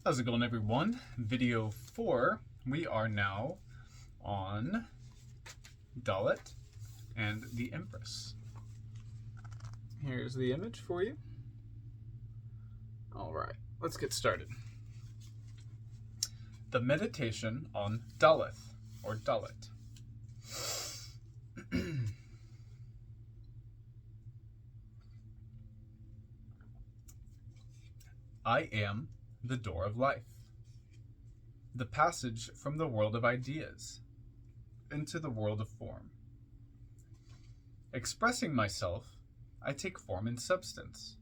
How's it going, everyone? Video 4. We are now on Daleth and the Empress. Here's the image for you. Alright, let's get started. The meditation on Daleth, or Daleth. I am the door of life, the passage from the world of ideas into the world of form. Expressing myself, I take form and substance,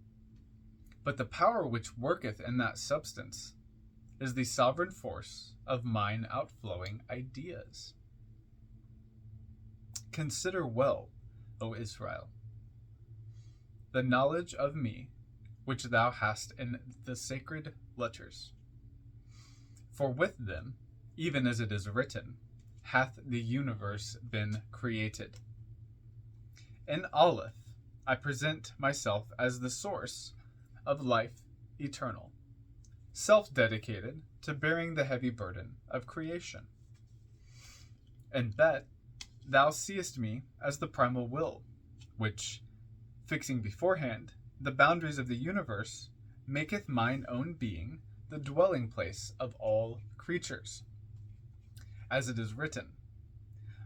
but the power which worketh in that substance is the sovereign force of mine outflowing ideas. Consider well, O Israel, the knowledge of me which thou hast in the sacred letters. For with them, even as it is written, hath the universe been created. In Aleph, I present myself as the source of life eternal, self-dedicated to bearing the heavy burden of creation. In Bet, thou seest me as the primal will, which, fixing beforehand the boundaries of the universe, maketh mine own being the dwelling place of all creatures. As it is written,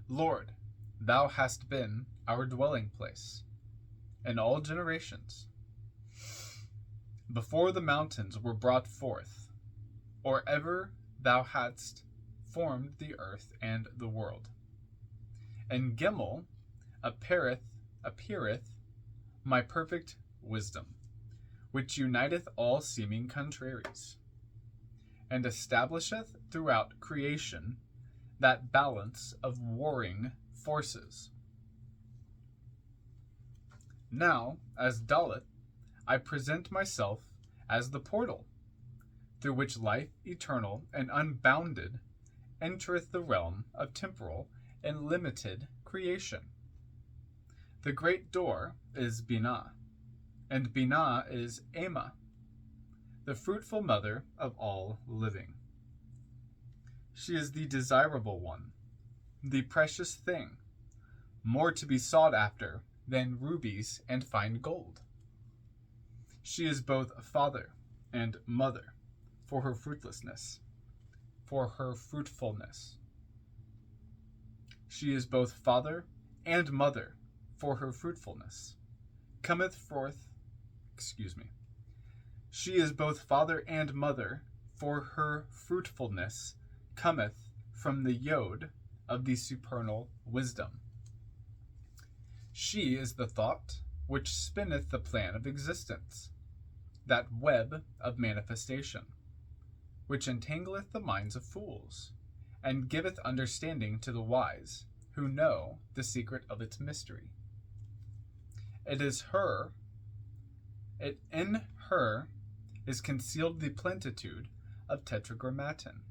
Lord, thou hast been our dwelling place in all generations. Before the mountains were brought forth, or ever thou hadst formed the earth and the world. In Gimel appeareth my perfect wisdom, which uniteth all seeming contraries, and establisheth throughout creation that balance of warring forces. Now, as Daleth, I present myself as the portal, through which life eternal and unbounded entereth the realm of temporal and limited creation. The great door is Binah, and Binah is Ema, the fruitful mother of all living. She is the desirable one, the precious thing, more to be sought after than rubies and fine gold. She is both father and mother for her fruitlessness, for her fruitfulness. She is both father and mother for her fruitfulness. She is both father and mother, for her fruitfulness cometh from the yod of the supernal wisdom. She is the thought which spinneth the plan of existence, that web of manifestation, which entangleth the minds of fools, and giveth understanding to the wise, who know the secret of its mystery. In her is concealed the plenitude of tetragrammaton.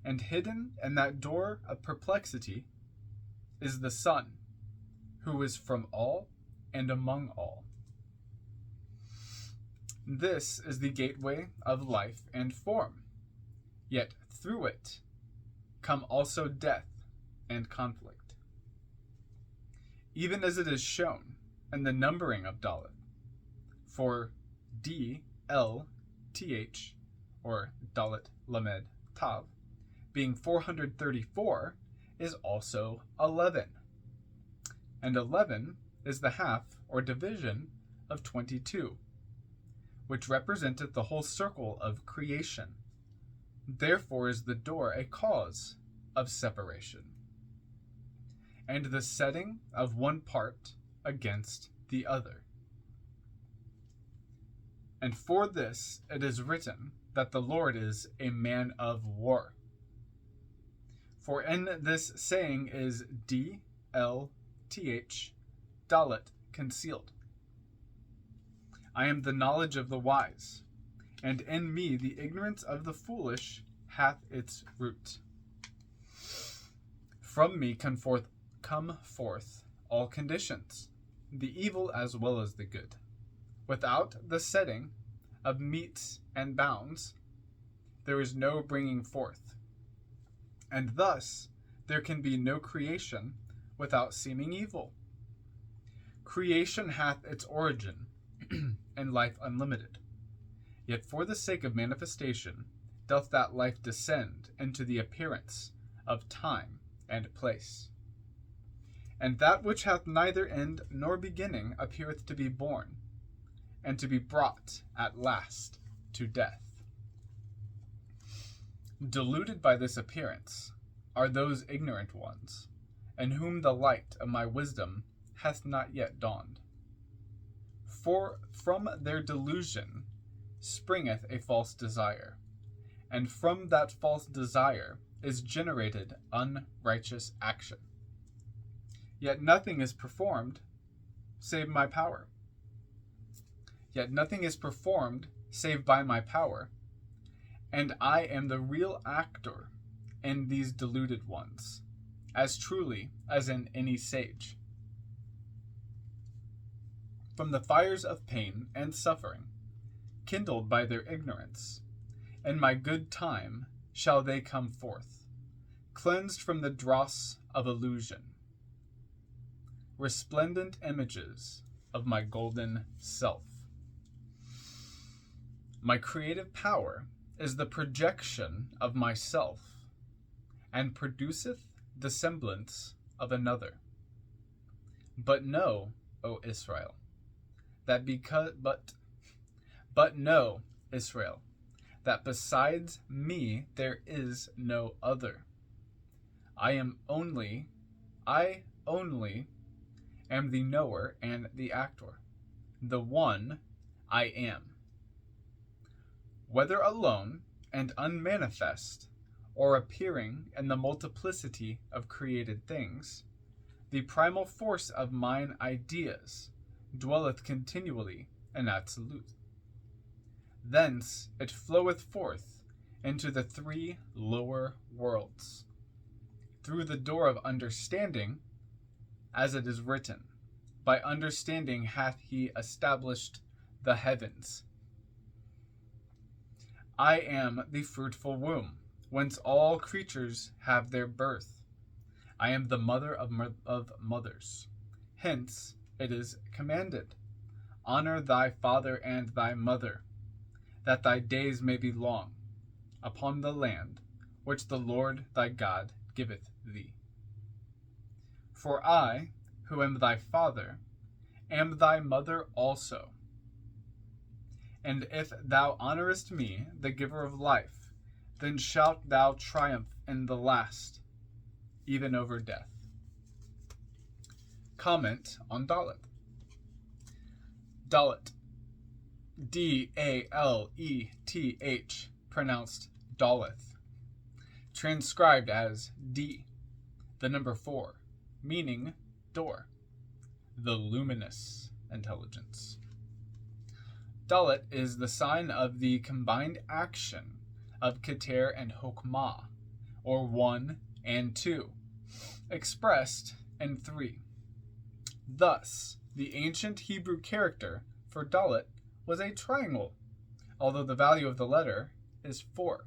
And hidden in that door of perplexity is the Son, who is from all and among all. This is the gateway of life and form, yet through it come also death and conflict. Even as it is shown in the numbering of Daleth, for DLTH, or Dalet Lamed Tav, being 434, is also 11. And 11 is the half or division of 22, which representeth the whole circle of creation. Therefore is the door a cause of separation, and the setting of one part against the other. And for this it is written that the Lord is a man of war. For in this saying is DLTH, Daleth, concealed. I am the knowledge of the wise, and in me the ignorance of the foolish hath its root. From me come forth all conditions, the evil as well as the good, without the setting of metes and bounds, there is no bringing forth. And thus there can be no creation without seeming evil. Creation hath its origin, and life unlimited. Yet for the sake of manifestation doth that life descend into the appearance of time and place. And that which hath neither end nor beginning appeareth to be born, and to be brought at last to death. Deluded by this appearance are those ignorant ones, in whom the light of my wisdom hath not yet dawned. For from their delusion springeth a false desire, and from that false desire is generated unrighteous action. Yet nothing is performed save my power. Yet nothing is performed save by my power, and I am the real actor in these deluded ones, as truly as in any sage. From the fires of pain and suffering, kindled by their ignorance, in my good time shall they come forth, cleansed from the dross of illusion, resplendent images of my golden self. My creative power is the projection of myself, and produceth the semblance of another. But know, O Israel, that know, Israel, that besides me there is no other. I only am the knower and the actor, the one I am. Whether alone and unmanifest, or appearing in the multiplicity of created things, the primal force of mine ideas dwelleth continually in absolute. Thence it floweth forth into the three lower worlds, through the door of understanding, as it is written, by understanding hath he established the heavens. I am the fruitful womb, whence all creatures have their birth. I am the mother of mothers. Hence it is commanded, honor thy father and thy mother, that thy days may be long upon the land which the Lord thy God giveth thee. For I, who am thy father, am thy mother also. And if thou honorest me, the giver of life, then shalt thou triumph in the last, even over death. Comment on Daleth. Daleth, D-A-L-E-T-H, pronounced Daleth, transcribed as D, the number 4, meaning door, the luminous intelligence. Daleth is the sign of the combined action of Keter and Hokmah, or 1 and 2, expressed in 3. Thus, the ancient Hebrew character for Daleth was a triangle, although the value of the letter is 4.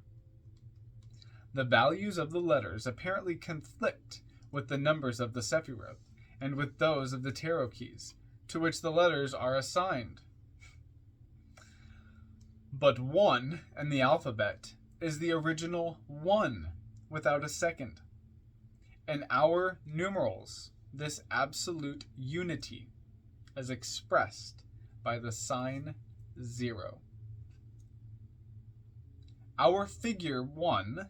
The values of the letters apparently conflict with the numbers of the Sephiroth and with those of the tarot keys, to which the letters are assigned. But 1 in the alphabet is the original 1 without a second. In our numerals, this absolute unity is expressed by the sign 0. Our figure 1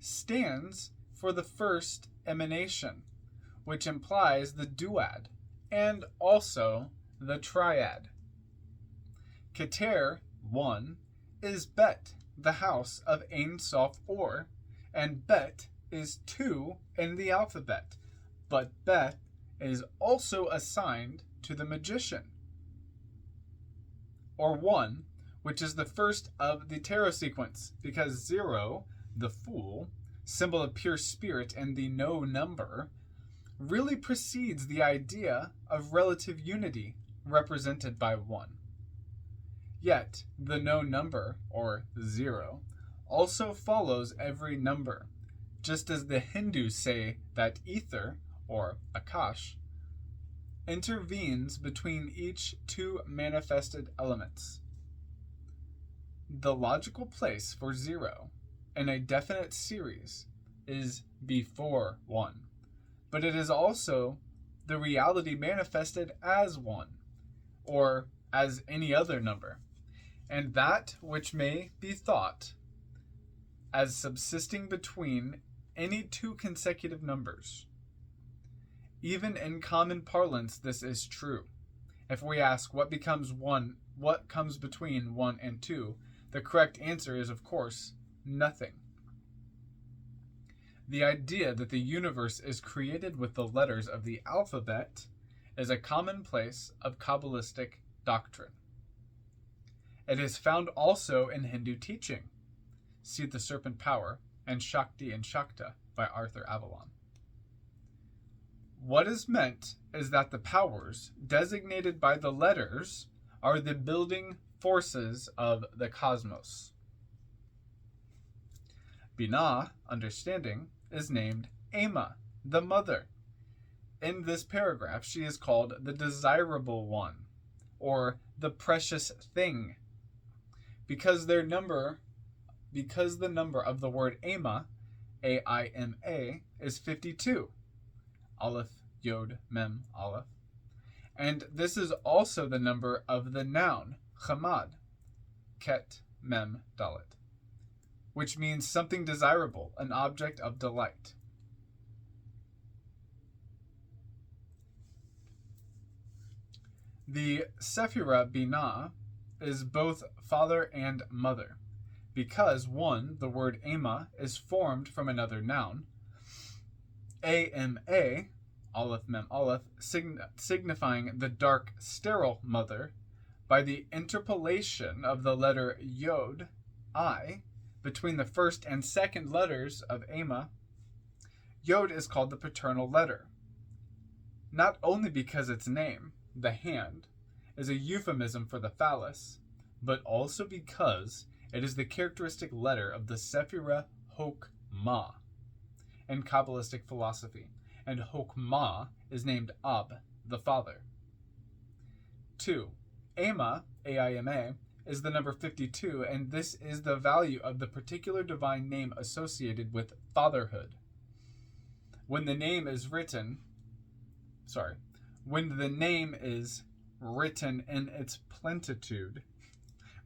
stands for the first emanation, which implies the duad and also the triad. Keter 1 is Bet, the house of Ein Sof Or, and Bet is 2 in the alphabet, but Bet is also assigned to the magician, or 1, which is the first of the tarot sequence, because 0, the Fool, symbol of pure spirit and the no number, really precedes the idea of relative unity represented by 1. Yet, the no number, or 0, also follows every number, just as the Hindus say that ether, or Akash, intervenes between each two manifested elements. The logical place for 0 in a definite series is before 1, but it is also the reality manifested as 1, or as any other number, and that which may be thought as subsisting between any two consecutive numbers. Even in common parlance, this is true. If we ask what becomes 1, what comes between 1 and 2, the correct answer is, of course, nothing. The idea that the universe is created with the letters of the alphabet is a commonplace of Kabbalistic doctrine. It is found also in Hindu teaching. See The Serpent Power and Shakti and Shakta by Arthur Avalon. What is meant is that the powers designated by the letters are the building forces of the cosmos. Binah, understanding, is named Ema, the mother. In this paragraph, she is called the desirable one, or the precious thing, because the number of the word Ema, A-I-M-A, is 52. Aleph, Yod, Mem, Aleph. And this is also the number of the noun, Chamad, Ket, Mem, Daleth, which means something desirable, an object of delight. The Sephirah Binah is both father and mother, because one, the word Ema, is formed from another noun, A-M-A, Aleph Mem Aleph, signifying the dark, sterile mother, by the interpolation of the letter Yod, I, between the first and second letters of Ema. Yod is called the paternal letter, not only because its name, the hand, is a euphemism for the phallus, but also because it is the characteristic letter of the Sephirah Hokmah in Kabbalistic philosophy, and Hokmah is named Ab, the father. 2. Ema, A-I-M-A, is the number 52, and this is the value of the particular divine name associated with fatherhood. When the name is written in its plenitude,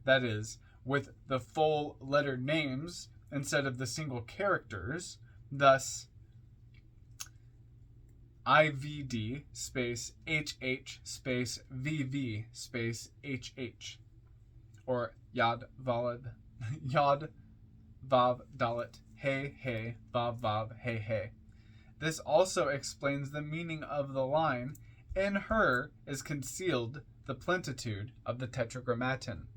that is, with the full letter names instead of the single characters, thus IVD space HH space VV space HH, or Yad Vav Dalet Hey Hey Vav Vav Hey Hey. This also explains the meaning of the line, "In her is concealed the plenitude of the Tetragrammaton."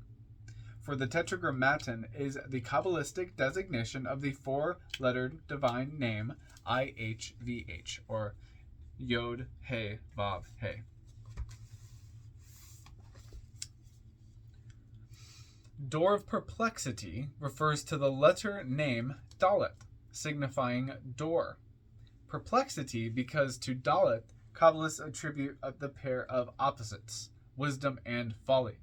For the Tetragrammaton is the Kabbalistic designation of the four-lettered divine name IHVH, or Yod He Vav He. Door of perplexity refers to the letter name Daleth, signifying door. Perplexity because to Daleth, Kabbalists attribute the pair of opposites, wisdom and folly.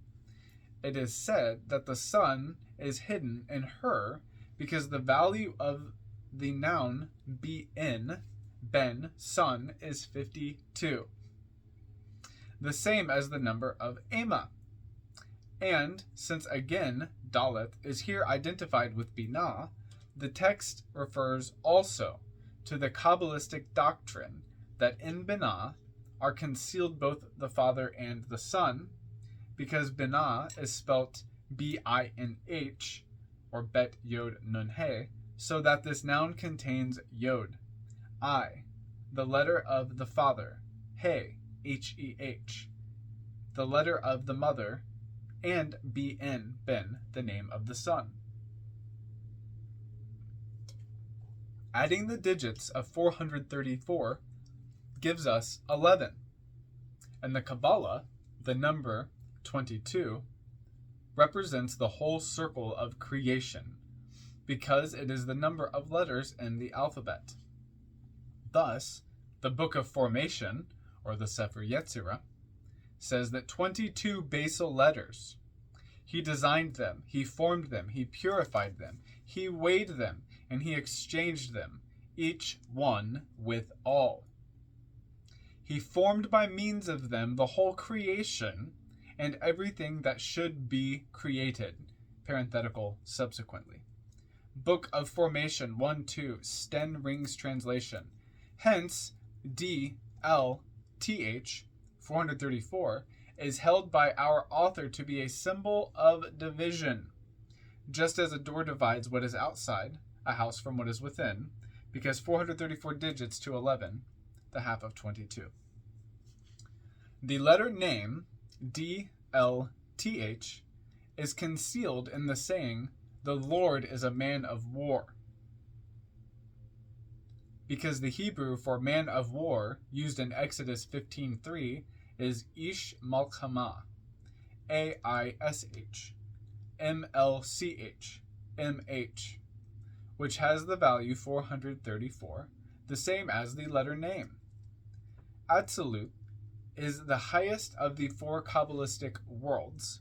It is said that the sun is hidden in her because the value of the noun ben, sun, is 52, the same as the number of Ema. And since again Daleth is here identified with Binah, the text refers also to the Kabbalistic doctrine that in Binah are concealed both the Father and the Son, because Binah is spelt B-I-N-H, or Bet Yod Nun He, so that this noun contains Yod, I, the letter of the Father, He, H-E-H, the letter of the Mother, and B-N, Ben, the name of the Son. Adding the digits of 434 gives us 11. In the Kabbalah, the number 22 represents the whole circle of creation, because it is the number of letters in the alphabet. Thus, the Book of Formation, or the Sefer Yetzirah, says that 22 basal letters. He designed them, he formed them, he purified them, he weighed them, and he exchanged them, each one with all. He formed by means of them the whole creation and everything that should be created, parenthetical subsequently. Book of Formation 1-2, Sten Ring's translation. Hence, DLTH 434 is held by our author to be a symbol of division, just as a door divides what is outside a house from what is within, because 434 digits to 11, the half of 22. The letter name, DLTH, is concealed in the saying, "The Lord is a man of war," because the Hebrew for man of war, used in Exodus 15:3, is Ish Malchama, AISH, MLCH, MH, which has the value 434, the same as the letter name. Atzilut is the highest of the four Kabbalistic worlds,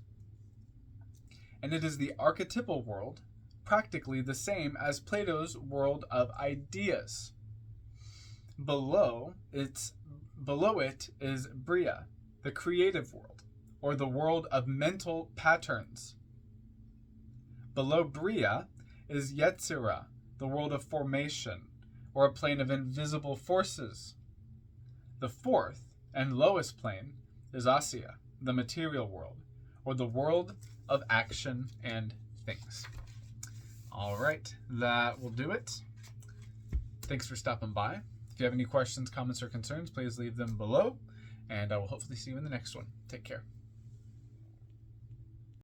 and it is the archetypal world, practically the same as Plato's world of ideas. Below it is Bria, the creative world, or the world of mental patterns. Below Bria is Yetzirah, the world of formation, or a plane of invisible forces. The fourth and lowest plane is Asiya, the material world, or the world of action and things. All right, that will do it. Thanks for stopping by. If you have any questions, comments, or concerns, please leave them below, and I will hopefully see you in the next one. Take care.